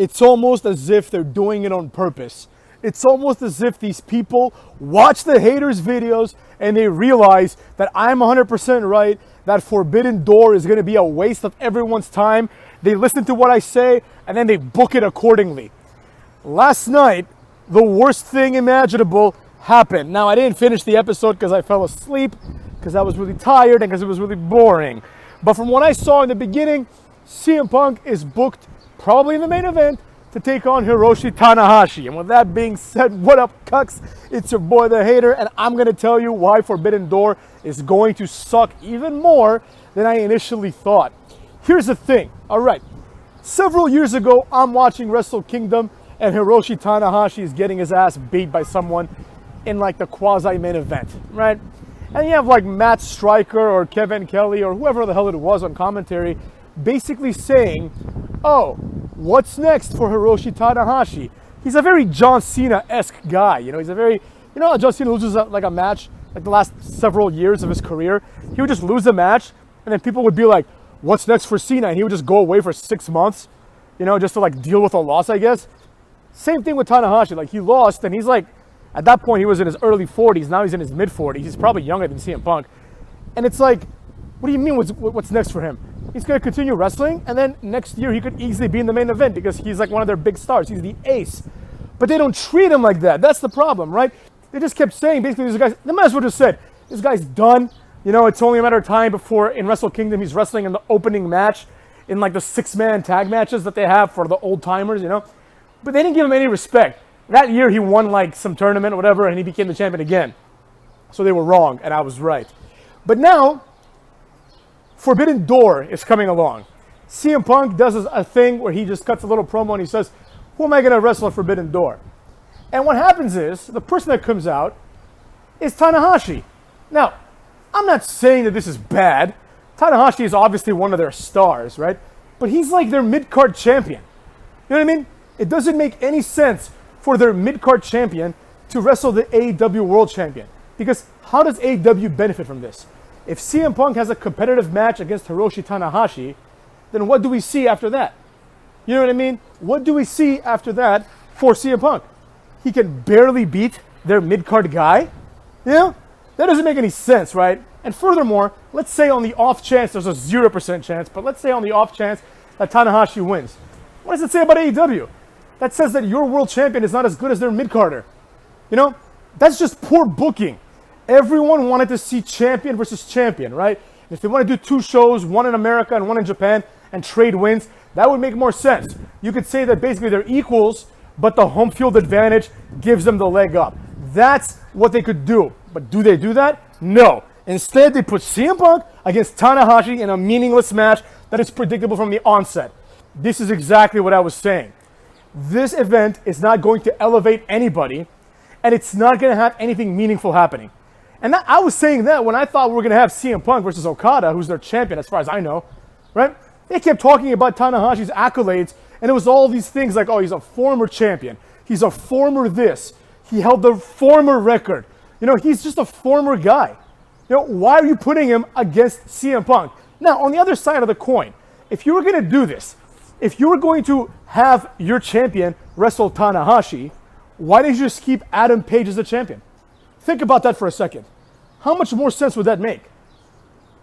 It's almost as if they're doing it on purpose. It's almost as if these people watch the haters' videos and they realize that I'm 100% right, that Forbidden Door is going to be a waste of everyone's time. They listen to what I say and then they book it accordingly. Last night, the worst thing imaginable happened. Now, I didn't finish the episode because I fell asleep, because I was really tired and because it was really boring. But from what I saw in the beginning, CM Punk is booked probably in the main event to take on Hiroshi Tanahashi. And with that being said, what up, cucks? It's your boy, The Hater, and I'm going to tell you why Forbidden Door is going to suck even more than I initially thought. Here's the thing, all right. Several years ago, I'm watching Wrestle Kingdom, and Hiroshi Tanahashi is getting his ass beat by someone in like the quasi-main event, right? And you have like Matt Stryker or Kevin Kelly or whoever the hell it was on commentary basically saying, oh, what's next for Hiroshi Tanahashi? He's a very John Cena-esque guy. You know, he's a very, you know, John Cena loses like a match, like the last several years of his career. He would just lose a match, and then people would be like, what's next for Cena? And he would just go away for 6 months, you know, just to like deal with a loss, I guess. Same thing with Tanahashi. Like, he lost, and he's like, at that point, he was in his early 40s. Now he's in his mid-40s. He's probably younger than CM Punk. And it's like, what do you mean what's next for him? He's going to continue wrestling, and then next year he could easily be in the main event because he's like one of their big stars. He's the ace. But they don't treat him like that. That's the problem, right? They just kept saying, basically, these guys, they might as well just said, this guy's done. You know, it's only a matter of time before in Wrestle Kingdom he's wrestling in the opening match in like the 6-man tag matches that they have for the old timers, you know? But they didn't give him any respect. That year he won like some tournament or whatever, and he became the champion again. So they were wrong, and I was right. But now, Forbidden Door is coming along. CM Punk does a thing where he just cuts a little promo and he says, who am I going to wrestle at Forbidden Door? And what happens is, the person that comes out is Tanahashi. Now, I'm not saying that this is bad. Tanahashi is obviously one of their stars, right? But he's like their mid-card champion. You know what I mean? It doesn't make any sense for their mid-card champion to wrestle the AEW World Champion. Because how does AEW benefit from this? If CM Punk has a competitive match against Hiroshi Tanahashi, then what do we see after that? You know what I mean? What do we see after that for CM Punk? He can barely beat their mid-card guy? You know? That doesn't make any sense, right? And furthermore, let's say on the off chance, there's a 0% chance, but let's say on the off chance that Tanahashi wins. What does it say about AEW? That says that your world champion is not as good as their mid-carder. You know? That's just poor booking. Everyone wanted to see champion versus champion, right? If they want to do 2 shows, one in America and one in Japan, and trade wins, that would make more sense. You could say that basically they're equals, but the home field advantage gives them the leg up. That's what they could do. But do they do that? No. Instead, they put CM Punk against Tanahashi in a meaningless match that is predictable from the onset. This is exactly what I was saying. This event is not going to elevate anybody, and it's not going to have anything meaningful happening. And I was saying that when I thought we were going to have CM Punk versus Okada, who's their champion as far as I know, right? They kept talking about Tanahashi's accolades, and it was all these things like, oh, he's a former champion. He's a former this. He held the former record. You know, he's just a former guy. You know, why are you putting him against CM Punk? Now, on the other side of the coin, if you were going to do this, if you were going to have your champion wrestle Tanahashi, why didn't you just keep Adam Page as the champion? Think about that for a second. How much more sense would that make?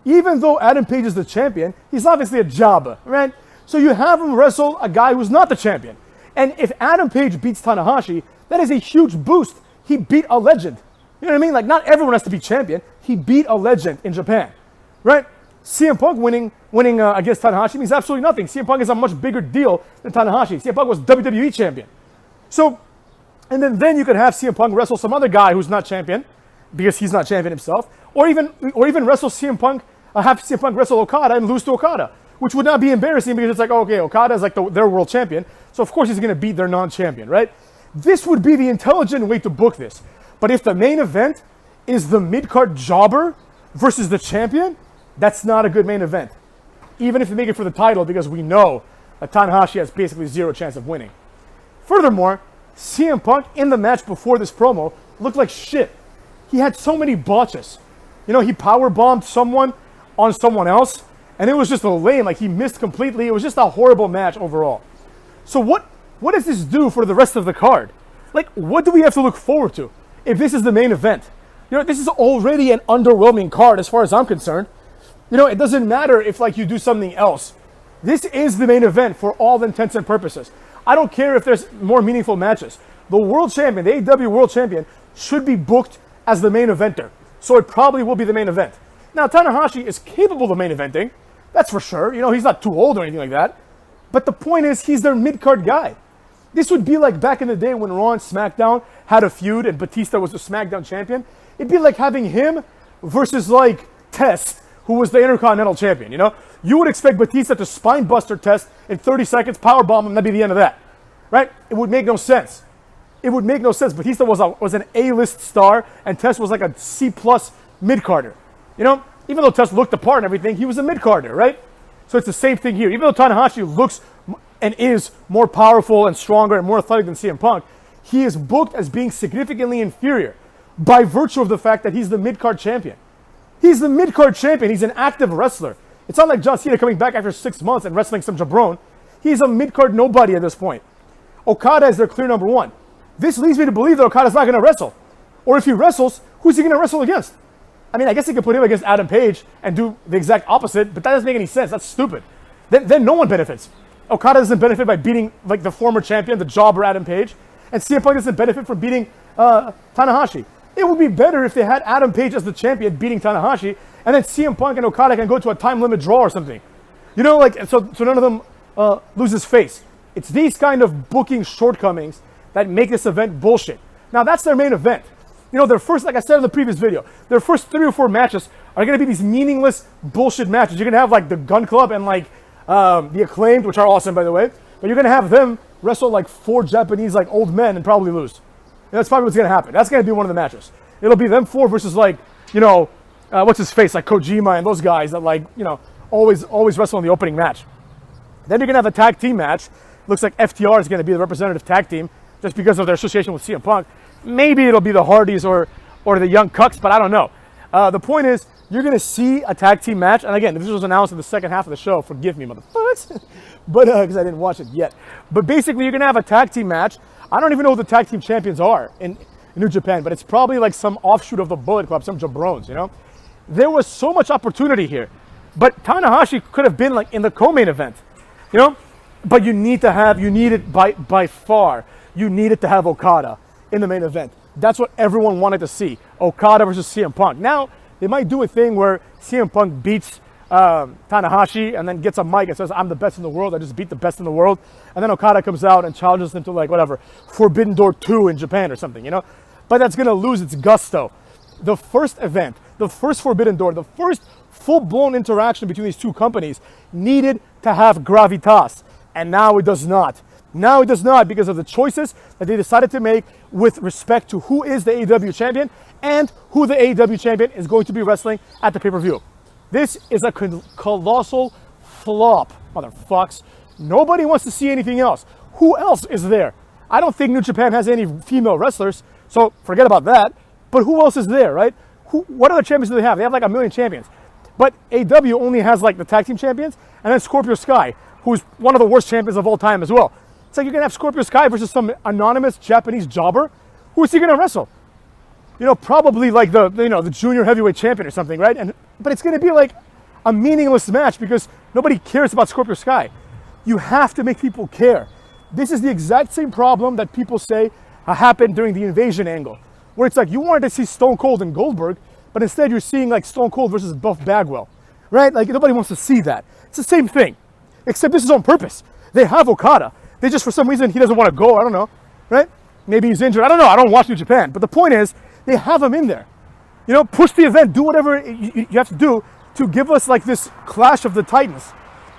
Even though Adam Page is the champion, he's obviously a jobber, right? So you have him wrestle a guy who's not the champion. And if Adam Page beats Tanahashi, that is a huge boost. He beat a legend. You know what I mean? Like, not everyone has to be champion. He beat a legend in Japan, right? CM Punk winning against Tanahashi means absolutely nothing. CM Punk is a much bigger deal than Tanahashi. CM Punk was WWE champion. So, and then you could have CM Punk wrestle some other guy who's not champion, because he's not champion himself, or even wrestle CM Punk, have CM Punk wrestle Okada and lose to Okada, which would not be embarrassing because it's like, oh, okay, Okada is like their world champion, so of course he's going to beat their non-champion, right? This would be the intelligent way to book this. But if the main event is the mid-card jobber versus the champion, that's not a good main event. Even if you make it for the title, because we know that Tanahashi has basically 0 chance of winning. Furthermore, CM Punk in the match before this promo looked like shit. He had so many botches. You know, he powerbombed someone on someone else, and it was just a lame, like he missed completely. It was just a horrible match overall. So what what does this do for the rest of the card? Like, what do we have to look forward to if this is the main event? You know, this is already an underwhelming card as far as I'm concerned. You know, it doesn't matter if like you do something else. This is the main event for all intents and purposes. I don't care if there's more meaningful matches. The world champion, the AEW world champion, should be booked as the main eventer. So it probably will be the main event. Now, Tanahashi is capable of main eventing. That's for sure. You know, he's not too old or anything like that. But the point is, he's their mid-card guy. This would be like back in the day when Raw and SmackDown had a feud and Batista was the SmackDown champion. It'd be like having him versus like Test, who was the Intercontinental champion, you know? You would expect Batista to spinebuster Test in 30 seconds, powerbomb him, and that'd be the end of that, right? It would make no sense. It would make no sense. Batista was an A-list star, and Test was like a C-plus mid-carder. You know, even though Test looked the part and everything, he was a mid-carder, right? So it's the same thing here. Even though Tanahashi looks and is more powerful and stronger and more athletic than CM Punk, he is booked as being significantly inferior by virtue of the fact that he's the mid-card champion. He's the mid-card champion. He's an active wrestler. It's not like John Cena coming back after 6 months and wrestling some jabron. He's a mid-card nobody at this point. Okada is their clear number one. This leads me to believe that Okada's not going to wrestle. Or if he wrestles, who's he going to wrestle against? I mean, I guess he could put him against Adam Page and do the exact opposite, but that doesn't make any sense. That's stupid. Then no one benefits. Okada doesn't benefit by beating like the former champion, the jobber Adam Page, and CM Punk doesn't benefit from beating Tanahashi. It would be better if they had Adam Page as the champion beating Tanahashi, and then CM Punk and Okada can go to a time limit draw or something. You know, like so none of them loses face. It's these kind of booking shortcomings that make this event bullshit. Now that's their main event. You know, their first, like I said in the previous video, their first 3 or 4 matches are going to be these meaningless bullshit matches. You're going to have like the Gun Club and like the Acclaimed, which are awesome by the way, but you're going to have them wrestle like 4 Japanese like old men and probably lose. And that's probably what's going to happen. That's going to be one of the matches. It'll be them 4 versus like, you know, what's his face, like Kojima and those guys that like, you know, always wrestle in the opening match. Then you're going to have a tag team match. Looks like FTR is going to be the representative tag team just because of their association with CM Punk. Maybe it'll be the Hardys or the Young Cucks, but I don't know. The point is, you're going to see a tag team match. And again, this was announced in the second half of the show. Forgive me, motherfuckers. But because I didn't watch it yet. But basically, you're going to have a tag team match. I don't even know who the tag team champions are in New Japan, but it's probably like some offshoot of the Bullet Club, some jabrones, you know? There was so much opportunity here. But Tanahashi could have been like in the co-main event, you know? But you need it by far. You needed to have Okada in the main event. That's what everyone wanted to see. Okada versus CM Punk. Now, they might do a thing where CM Punk beats Tanahashi and then gets a mic and says, I'm the best in the world. I just beat the best in the world. And then Okada comes out and challenges him to like, whatever, Forbidden Door 2 in Japan or something, you know? But that's going to lose its gusto. The first event, the first Forbidden Door, the first full-blown interaction between these two companies needed to have gravitas. And now it does not. Now it does not because of the choices that they decided to make with respect to who is the AEW champion and who the AEW champion is going to be wrestling at the pay-per-view. This is a colossal flop, motherfucks. Nobody wants to see anything else. Who else is there? I don't think New Japan has any female wrestlers, so forget about that. But who else is there, right? What other champions do they have? They have like 1 million champions. But AEW only has like the tag team champions and then Scorpio Sky, who's one of the worst champions of all time as well. It's like you're going to have Scorpio Sky versus some anonymous Japanese jobber. Who is he going to wrestle? You know, probably like the junior heavyweight champion or something, right? But it's going to be like a meaningless match because nobody cares about Scorpio Sky. You have to make people care. This is the exact same problem that people say happened during the Invasion angle, where it's like you wanted to see Stone Cold and Goldberg, but instead you're seeing like Stone Cold versus Buff Bagwell, right? Like nobody wants to see that. It's the same thing, except this is on purpose. They have Okada. They just, for some reason, he doesn't want to go. I don't know, right? Maybe he's injured. I don't know. I don't watch New Japan. But the point is, they have him in there. You know, push the event. Do whatever you have to do to give us like this clash of the titans.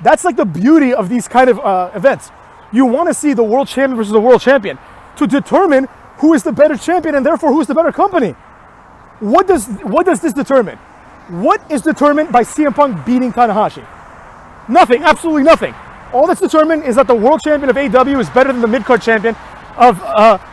That's like the beauty of these kind of events. You want to see the world champion versus the world champion to determine who is the better champion and therefore who is the better company. What does this determine? What is determined by CM Punk beating Tanahashi? Nothing. Absolutely nothing. All that's determined is that the world champion of AEW is better than the mid-card champion of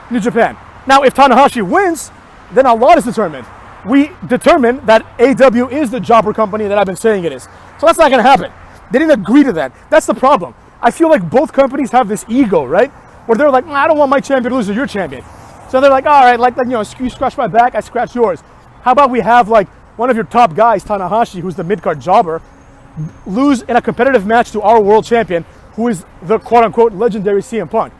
New Japan. Now, if Tanahashi wins, then a lot is determined. We determine that AEW is the jobber company that I've been saying it is. So that's not going to happen. They didn't agree to that. That's the problem. I feel like both companies have this ego, right? where they're like, I don't want my champion to lose to your champion. So they're like, all right, like you scratch my back, I scratch yours. How about we have like one of your top guys, Tanahashi, who's the mid-card jobber, lose in a competitive match to our world champion, who is the quote-unquote legendary CM Punk.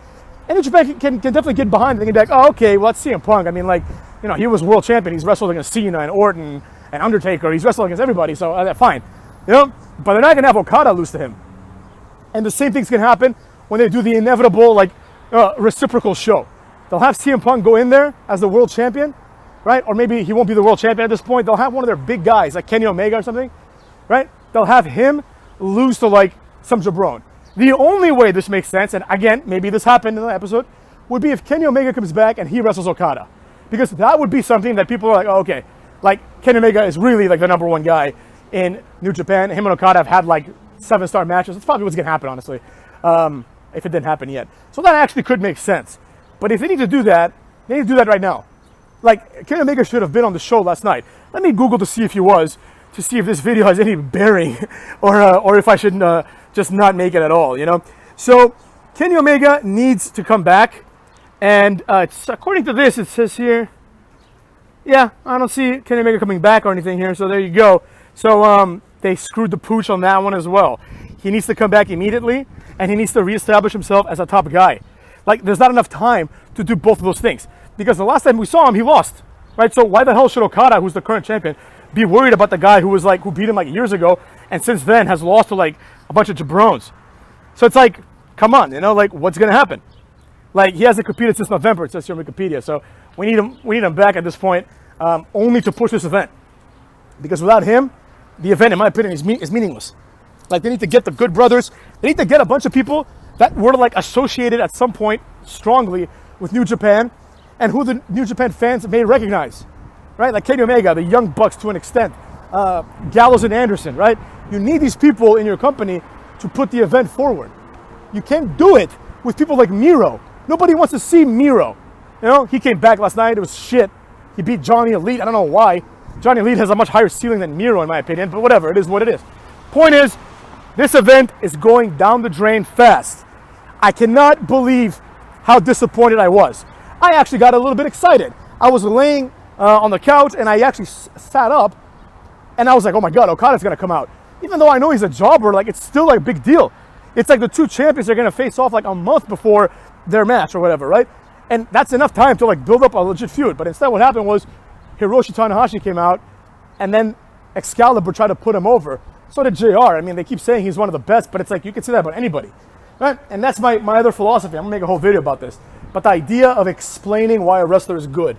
And New Japan can definitely get behind it. They can be like, oh, okay, well, that's CM Punk. I mean, like, he was world champion. He's wrestled against Cena and Orton and Undertaker. He's wrestled against everybody, so fine. But they're not going to have Okada lose to him. And the same thing's going to happen when they do the inevitable, like, reciprocal show. They'll have CM Punk go in there as the world champion, right? Or maybe he won't be the world champion at this point. They'll have one of their big guys, like Kenny Omega or something, right? They'll have him lose to, like, some jabron. The only way this makes sense, and again, maybe this happened in the episode, would be if Kenny Omega comes back and he wrestles Okada. Because that would be something that people are like, oh, okay, like Kenny Omega is really like the number one guy in New Japan. Him and Okada have had like 7-star matches. That's probably what's going to happen, honestly, if it didn't happen yet. So that actually could make sense. But if they need to do that, they need to do that right now. Like, Kenny Omega should have been on the show last night. Let me Google to see if he was, to see if this video has any bearing, or if I should just not make it at all, So Kenny Omega needs to come back, and it's, according to this, it says here, yeah, I don't see Kenny Omega coming back or anything here, so there you go. So they screwed the pooch on that one as well. He needs to come back immediately, and he needs to reestablish himself as a top guy. Like, there's not enough time to do both of those things, because the last time we saw him, he lost, right? So why the hell should Okada, who's the current champion, be worried about the guy who beat him like years ago, and since then has lost to like a bunch of jabrones? So it's like, come on, like, what's gonna happen? Like, he hasn't competed since November, it says here on Wikipedia. So we need him back at this point, only to push this event, because without him, the event, in my opinion, is meaningless. Like, they need to get the Good Brothers. They need to get a bunch of people that were like associated at some point strongly with New Japan, and who the New Japan fans may recognize, right? Like Kenny Omega, the Young Bucks to an extent, Gallows and Anderson, right? You need these people in your company to put the event forward. You can't do it with people like Miro. Nobody wants to see Miro. He came back last night. It was shit. He beat Johnny Elite. I don't know why. Johnny Elite has a much higher ceiling than Miro, in my opinion, but whatever. It is what it is. Point is, this event is going down the drain fast. I cannot believe how disappointed I was. I actually got a little bit excited. I was laying on the couch, and I actually sat up, and I was like, oh my God, Okada's going to come out. Even though I know he's a jobber, like, it's still like a big deal. It's like the two champions are going to face off like a month before their match or whatever, right? And that's enough time to like build up a legit feud. But instead what happened was Hiroshi Tanahashi came out, and then Excalibur tried to put him over. So did JR. I mean, they keep saying he's one of the best, but it's like, you can say that about anybody, right? And that's my other philosophy. I'm gonna make a whole video about this. But the idea of explaining why a wrestler is good.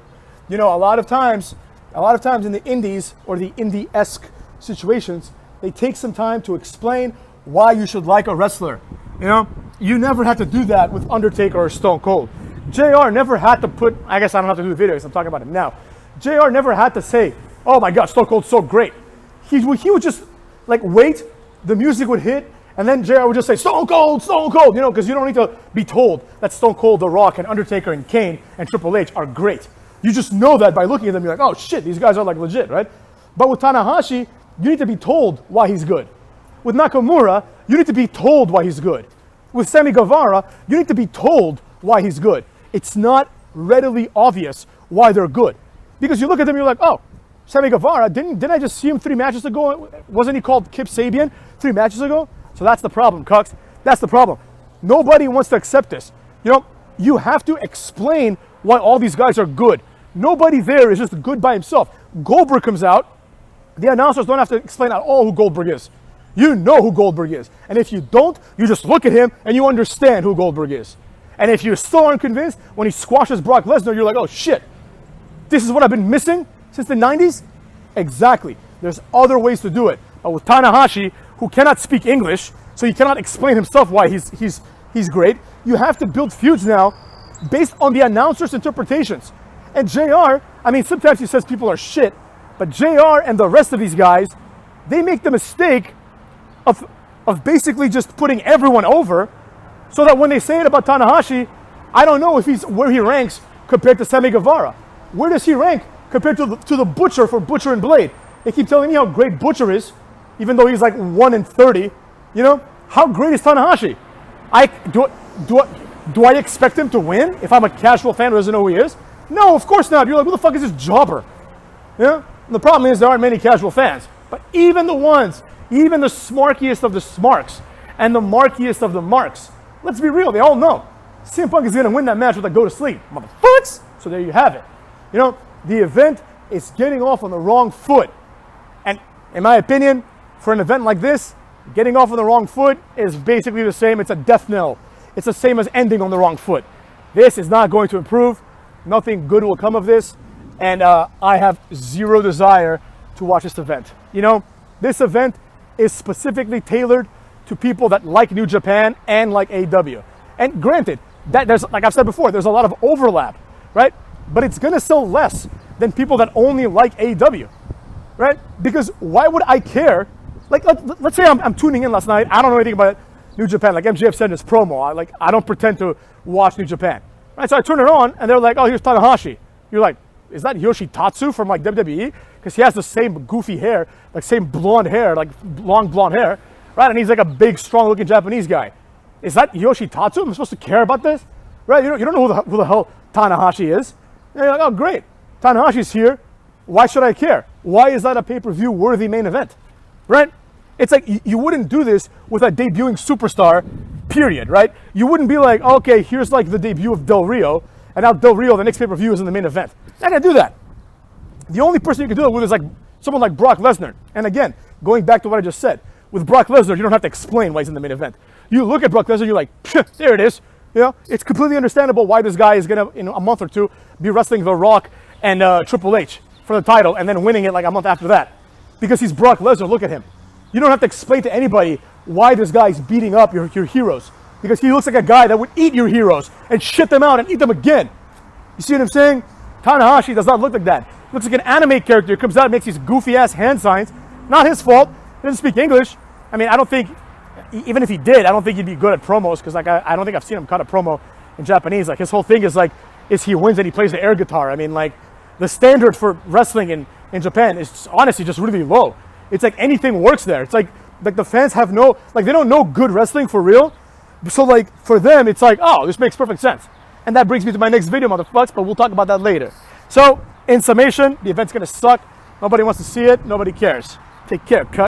A lot of times in the indies or the indie-esque situations, they take some time to explain why you should like a wrestler. You never had to do that with Undertaker or Stone Cold. JR never had to put, I guess I don't have to do the video because I'm talking about him now. JR never had to say, oh my God, Stone Cold's so great. He would just like wait, the music would hit, and then JR would just say, Stone Cold, because you don't need to be told that Stone Cold, The Rock, and Undertaker, and Kane, and Triple H are great. You just know that by looking at them, you're like, oh shit, these guys are like legit, right? But with Tanahashi, you need to be told why he's good. With Nakamura, you need to be told why he's good. With Sammy Guevara, you need to be told why he's good. It's not readily obvious why they're good. Because you look at them, you're like, oh, Sammy Guevara, didn't I just see him 3 matches ago? Wasn't he called Kip Sabian 3 matches ago? So that's the problem, Cucks. That's the problem. Nobody wants to accept this. You have to explain why all these guys are good. Nobody there is just good by himself. Goldberg comes out. The announcers don't have to explain at all who Goldberg is. You know who Goldberg is. And if you don't, you just look at him and you understand who Goldberg is. And if you still aren't convinced, when he squashes Brock Lesnar, you're like, oh shit, this is what I've been missing since the 90s? Exactly. There's other ways to do it. But with Tanahashi, who cannot speak English, so he cannot explain himself why he's great, you have to build feuds now based on the announcers' interpretations. And JR, I mean, sometimes he says people are shit, but JR and the rest of these guys, they make the mistake of basically just putting everyone over, so that when they say it about Tanahashi, I don't know if where he ranks compared to Sammy Guevara. Where does he rank compared to the Butcher for Butcher and Blade? They keep telling me how great Butcher is, even though he's like 1 in 30. How great is Tanahashi? Do I expect him to win if I'm a casual fan who doesn't know who he is? No, of course not. You're like, who the fuck is this jobber? Yeah? And the problem is there aren't many casual fans. But even the ones, even the smarkiest of the smarks and the markiest of the marks, let's be real, they all know CM Punk is going to win that match with a go to sleep. Motherfuckers! So there you have it. You know, the event is getting off on the wrong foot. And in my opinion, for an event like this, getting off on the wrong foot is basically the same. It's a death knell. It's the same as ending on the wrong foot. This is not going to improve. Nothing good will come of this. And I have zero desire to watch this event. You know, this event is specifically tailored to people that like New Japan and like AEW. And granted, that there's, like I've said before, there's a lot of overlap, right? But it's going to sell less than people that only like AEW, right? Because why would I care? Like, let's say I'm tuning in last night. I don't know anything about New Japan. Like MJF said in his promo, I don't pretend to watch New Japan. Right? So I turn it on, and they're like, oh, here's Tanahashi. You're like, is that Yoshitatsu from like WWE? Because he has the same goofy hair, like same blonde hair, like long blonde hair, right? And he's like a big, strong-looking Japanese guy. Is that Yoshitatsu? Am I supposed to care about this? Right? You don't know who the hell Tanahashi is. And you're like, oh, great. Tanahashi's here. Why should I care? Why is that a pay-per-view worthy main event? Right? It's like you wouldn't do this with a debuting superstar, period, right? You wouldn't be like, okay, here's like the debut of Del Rio, and now Del Rio, the next pay-per-view is in the main event. You're not gonna do that. The only person you can do it with is like someone like Brock Lesnar. And again, going back to what I just said, with Brock Lesnar, you don't have to explain why he's in the main event. You look at Brock Lesnar, you're like, there it is. You know, it's completely understandable why this guy is gonna, in a month or two, be wrestling The Rock and Triple H for the title, and then winning it like a month after that, because he's Brock Lesnar. Look at him. You don't have to explain to anybody why this guy's beating up your heroes, because he looks like a guy that would eat your heroes and shit them out and eat them again. You see what I'm saying? Tanahashi does not look like that. He looks like an anime character. He comes out and makes these goofy-ass hand signs. Not his fault. He doesn't speak English. I mean, I don't think, even if he did, I don't think he'd be good at promos, because like I don't think I've seen him cut a promo in Japanese. Like his whole thing is like, he wins and he plays the air guitar. I mean, like the standard for wrestling in Japan is honestly just really low. It's like anything works there. It's like the fans have no, like they don't know good wrestling for real. So like for them, it's like, oh, this makes perfect sense. And that brings me to my next video, motherfuckers, but we'll talk about that later. So in summation, the event's gonna suck. Nobody wants to see it. Nobody cares. Take care, cut.